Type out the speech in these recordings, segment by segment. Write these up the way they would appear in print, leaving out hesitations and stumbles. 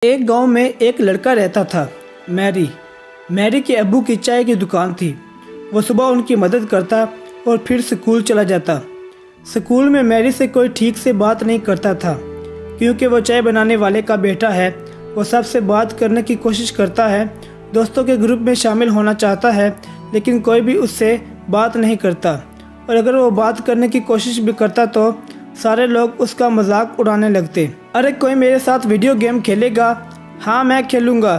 एक गांव में एक लड़का रहता था, मैरी। मैरी के अब्बू की चाय की दुकान थी। वो सुबह उनकी मदद करता और फिर स्कूल चला जाता। स्कूल में मैरी से कोई ठीक से बात नहीं करता था, क्योंकि वो चाय बनाने वाले का बेटा है। वो सबसे बात करने की कोशिश करता है, दोस्तों के ग्रुप में शामिल होना चाहता है, लेकिन कोई भी उससे बात नहीं करता। और अगर वो बात करने की कोशिश भी करता तो सारे लोग उसका मजाक उड़ाने लगते। अरे कोई मेरे साथ वीडियो गेम खेलेगा? हाँ मैं खेलूँगा।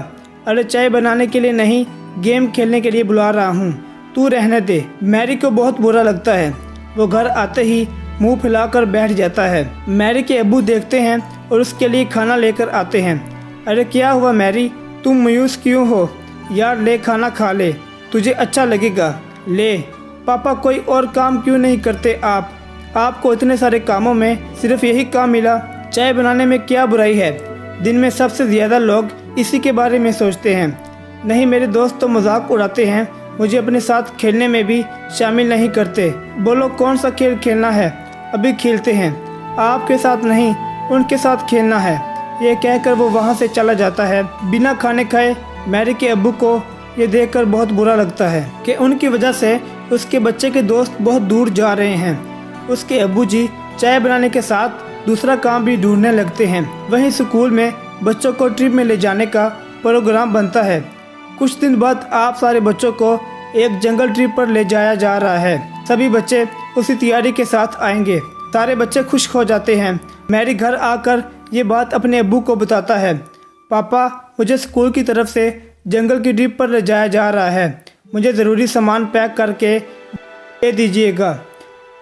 अरे चाय बनाने के लिए नहीं, गेम खेलने के लिए बुला रहा हूँ, तू रहने दे। मैरी को बहुत बुरा लगता है। वो घर आते ही मुंह फैलाकर बैठ जाता है। मैरी के अब्बू देखते हैं और उसके लिए खाना लेकर आते हैं। अरे क्या हुआ मैरी, तुम मायूस क्यों हो? यार ले खाना खा ले, तुझे अच्छा लगेगा। ले। पापा कोई और काम क्यों नहीं करते आप? आपको इतने सारे कामों में सिर्फ यही काम मिला? चाय बनाने में क्या बुराई है? दिन में सबसे ज़्यादा लोग इसी के बारे में सोचते हैं। नहीं, मेरे दोस्त तो मजाक उड़ाते हैं, मुझे अपने साथ खेलने में भी शामिल नहीं करते। बोलो कौन सा खेल खेलना है? अभी खेलते हैं। आपके साथ नहीं, उनके साथ खेलना है। ये कहकर वो वहाँ से चला जाता है। बिना खाने खाए मैरी के अब्बू को ये देखकर बहुत बुरा लगता है कि उनकी वजह से उसके बच्चे के दोस्त बहुत दूर जा रहे हैं। उसके अब्बूजी चाय बनाने के साथ दूसरा काम भी ढूंढने लगते हैं। वहीं स्कूल में बच्चों को ट्रिप में ले जाने का प्रोग्राम बनता है। कुछ दिन बाद आप सारे बच्चों को एक जंगल ट्रिप पर ले जाया जा रहा है। सभी बच्चे उसी तैयारी के साथ आएंगे। सारे बच्चे खुश हो जाते हैं। मैरी घर आकर ये बात अपने अब्बू को बताता है। पापा, मुझे स्कूल की तरफ से जंगल की ट्रिप पर ले जाया जा रहा है, मुझे ज़रूरी सामान पैक करके दे दीजिएगा।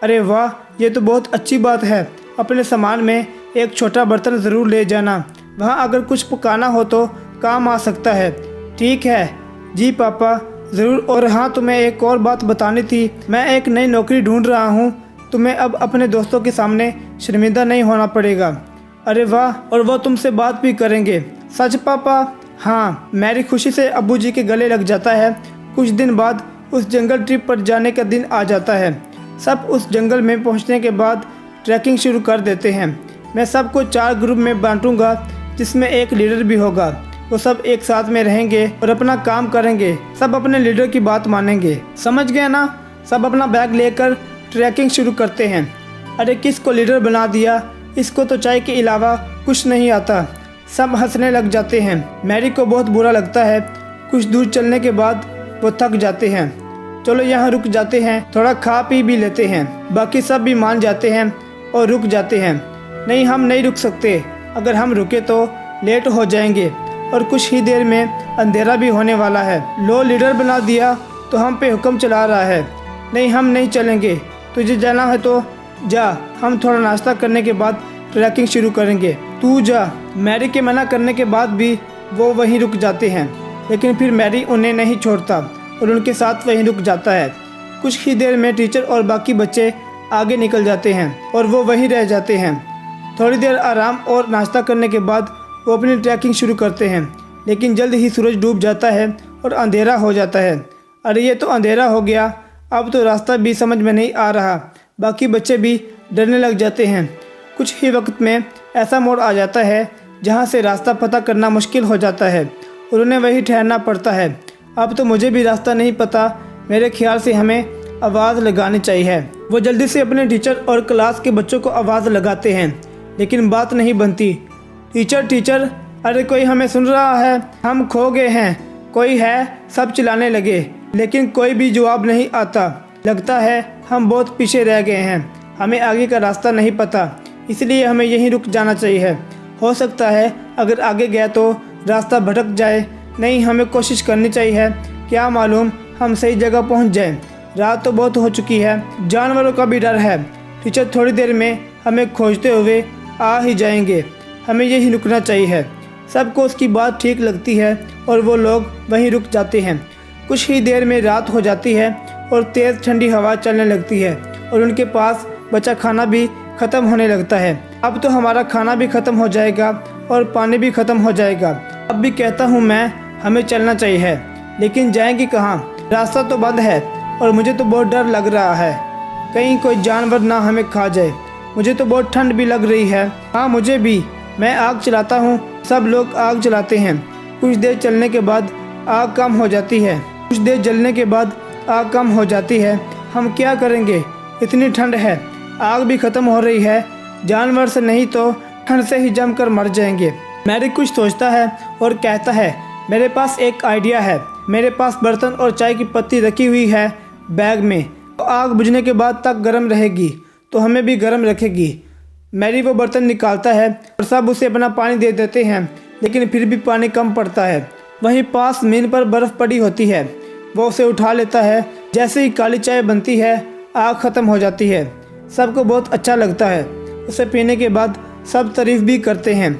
अरे वाह, ये तो बहुत अच्छी बात है। अपने सामान में एक छोटा बर्तन ज़रूर ले जाना, वहाँ अगर कुछ पकाना हो तो काम आ सकता है। ठीक है जी पापा, ज़रूर। और हाँ, तुम्हें एक और बात बतानी थी। मैं एक नई नौकरी ढूंढ रहा हूँ, तुम्हें अब अपने दोस्तों के सामने शर्मिंदा नहीं होना पड़ेगा। अरे वाह, और वो तुमसे बात भी करेंगे? सच पापा? हाँ। मैरी खुशी से अब्बूजी के गले लग जाता है। कुछ दिन बाद उस जंगल ट्रिप पर जाने का दिन आ जाता है। सब उस जंगल में पहुंचने के बाद ट्रैकिंग शुरू कर देते हैं। मैं सबको 4 ग्रुप में बांटूंगा, जिसमें एक लीडर भी होगा। वो सब एक साथ में रहेंगे और अपना काम करेंगे। सब अपने लीडर की बात मानेंगे, समझ गए ना? सब अपना बैग लेकर ट्रैकिंग शुरू करते हैं। अरे किसको लीडर बना दिया? इसको तो चाय के अलावा कुछ नहीं आता। सब हंसने लग जाते हैं। मैरी को बहुत बुरा लगता है। कुछ दूर चलने के बाद वो थक जाते हैं। चलो यहाँ रुक जाते हैं, थोड़ा खा पी भी लेते हैं। बाकी सब भी मान जाते हैं और रुक जाते हैं। नहीं, हम नहीं रुक सकते। अगर हम रुके तो लेट हो जाएंगे और कुछ ही देर में अंधेरा भी होने वाला है। लो, लीडर बना दिया तो हम पे हुक्म चला रहा है। नहीं, हम नहीं चलेंगे। तुझे जाना है तो जा, हम थोड़ा नाश्ता करने के बाद ट्रैकिंग शुरू करेंगे, तू जा। मैरी के मना करने के बाद भी वो वहीं रुक जाते हैं, लेकिन फिर मैरी उन्हें नहीं छोड़ता और उनके साथ वहीं रुक जाता है। कुछ ही देर में टीचर और बाकी बच्चे आगे निकल जाते हैं और वो वहीं रह जाते हैं। थोड़ी देर आराम और नाश्ता करने के बाद वो अपनी ट्रैकिंग शुरू करते हैं, लेकिन जल्द ही सूरज डूब जाता है और अंधेरा हो जाता है। अरे ये तो अंधेरा हो गया, अब तो रास्ता भी समझ में नहीं आ रहा। बाकी बच्चे भी डरने लग जाते हैं। कुछ ही वक्त में ऐसा मोड़ आ जाता है जहाँ से रास्ता पता करना मुश्किल हो जाता है और उन्हें वहीं ठहरना पड़ता है। अब तो मुझे भी रास्ता नहीं पता, मेरे ख्याल से हमें आवाज़ लगानी चाहिए। वो जल्दी से अपने टीचर और क्लास के बच्चों को आवाज़ लगाते हैं, लेकिन बात नहीं बनती। टीचर टीचर, अरे कोई हमें सुन रहा है? हम खो गए हैं, कोई है? सब चिल्लाने लगे, लेकिन कोई भी जवाब नहीं आता। लगता है हम बहुत पीछे रह गए हैं, हमें आगे का रास्ता नहीं पता, इसलिए हमें यहीं रुक जाना चाहिए। हो सकता है अगर आगे गया तो रास्ता भटक जाए। नहीं, हमें कोशिश करनी चाहिए, क्या मालूम हम सही जगह पहुंच जाएं। रात तो बहुत हो चुकी है, जानवरों का भी डर है। टीचर थोड़ी देर में हमें खोजते हुए आ ही जाएंगे, हमें यही रुकना चाहिए। सबको उसकी बात ठीक लगती है और वो लोग वहीं रुक जाते हैं। कुछ ही देर में रात हो जाती है और तेज़ ठंडी हवा चलने लगती है और उनके पास बचा खाना भी ख़त्म होने लगता है। अब तो हमारा खाना भी ख़त्म हो जाएगा और पानी भी ख़त्म हो जाएगा। अब भी कहता हूँ मैं, हमें चलना चाहिए, लेकिन जाएंगे कहाँ? रास्ता तो बंद है और मुझे तो बहुत डर लग रहा है, कहीं कोई जानवर ना हमें खा जाए। मुझे तो बहुत ठंड भी लग रही है। हाँ मुझे भी। मैं आग चलाता हूँ, सब लोग आग जलाते हैं। कुछ देर चलने के बाद आग कम हो जाती है। हम क्या करेंगे, इतनी ठंड है, आग भी ख़त्म हो रही है, जानवर से नहीं तो ठंड से ही जमकर मर जाएंगे। मैरी कुछ सोचता है और कहता है, मेरे पास एक आइडिया है। मेरे पास बर्तन और चाय की पत्ती रखी हुई है बैग में, तो आग बुझने के बाद तक गर्म रहेगी तो हमें भी गर्म रखेगी। मैरी वो बर्तन निकालता है और सब उसे अपना पानी दे देते हैं, लेकिन फिर भी पानी कम पड़ता है। वहीं पास मीन पर बर्फ़ पड़ी होती है, वो उसे उठा लेता है। जैसे ही काली चाय बनती है, आग ख़त्म हो जाती है। सबको बहुत अच्छा लगता है। उसे पीने के बाद सब तारीफ़ भी करते हैं,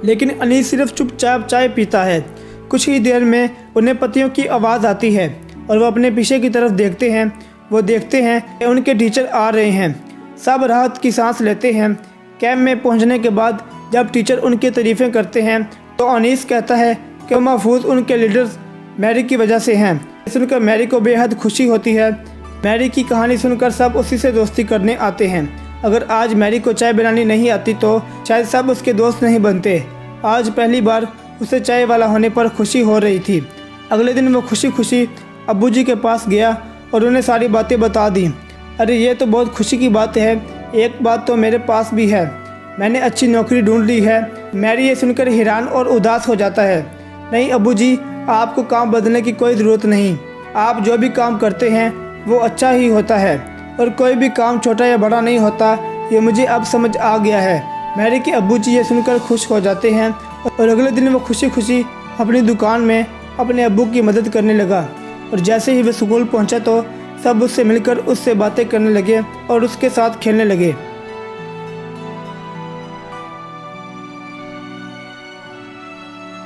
लेकिन अनीस सिर्फ चुपचाप चाय पीता है। कुछ ही देर में उन्हें पत्तियों की आवाज़ आती है और वो अपने पीछे की तरफ देखते हैं। वो देखते हैं कि उनके टीचर आ रहे हैं। सब राहत की सांस लेते हैं। कैंप में पहुंचने के बाद जब टीचर उनकी तारीफ़ें करते हैं तो अनीस कहता है कि महफूज उनके लीडर्स मैरी की वजह से हैं। सुनकर मैरी को बेहद खुशी होती है। मैरी की कहानी सुनकर सब उसी से दोस्ती करने आते हैं। अगर आज मैरी को चाय बनानी नहीं आती तो शायद सब उसके दोस्त नहीं बनते। आज पहली बार उसे चाय वाला होने पर खुशी हो रही थी। अगले दिन वो खुशी खुशी अब्बू जी के पास गया और उन्हें सारी बातें बता दी। अरे ये तो बहुत खुशी की बात है, एक बात तो मेरे पास भी है, मैंने अच्छी नौकरी ढूंढ ली है। मैरी ये सुनकर हैरान और उदास हो जाता है। नहीं अब्बू जी, आपको काम बदलने की कोई ज़रूरत नहीं। आप जो भी काम करते हैं वो अच्छा ही होता है और कोई भी काम छोटा या बड़ा नहीं होता, ये मुझे अब समझ आ गया है। मैरी के अब्बू जी ये सुनकर खुश हो जाते हैं और अगले दिन वो खुशी खुशी अपनी दुकान में अपने अब्बू की मदद करने लगा। और जैसे ही वह स्कूल पहुंचा तो सब उससे मिलकर उससे बातें करने लगे और उसके साथ खेलने लगे।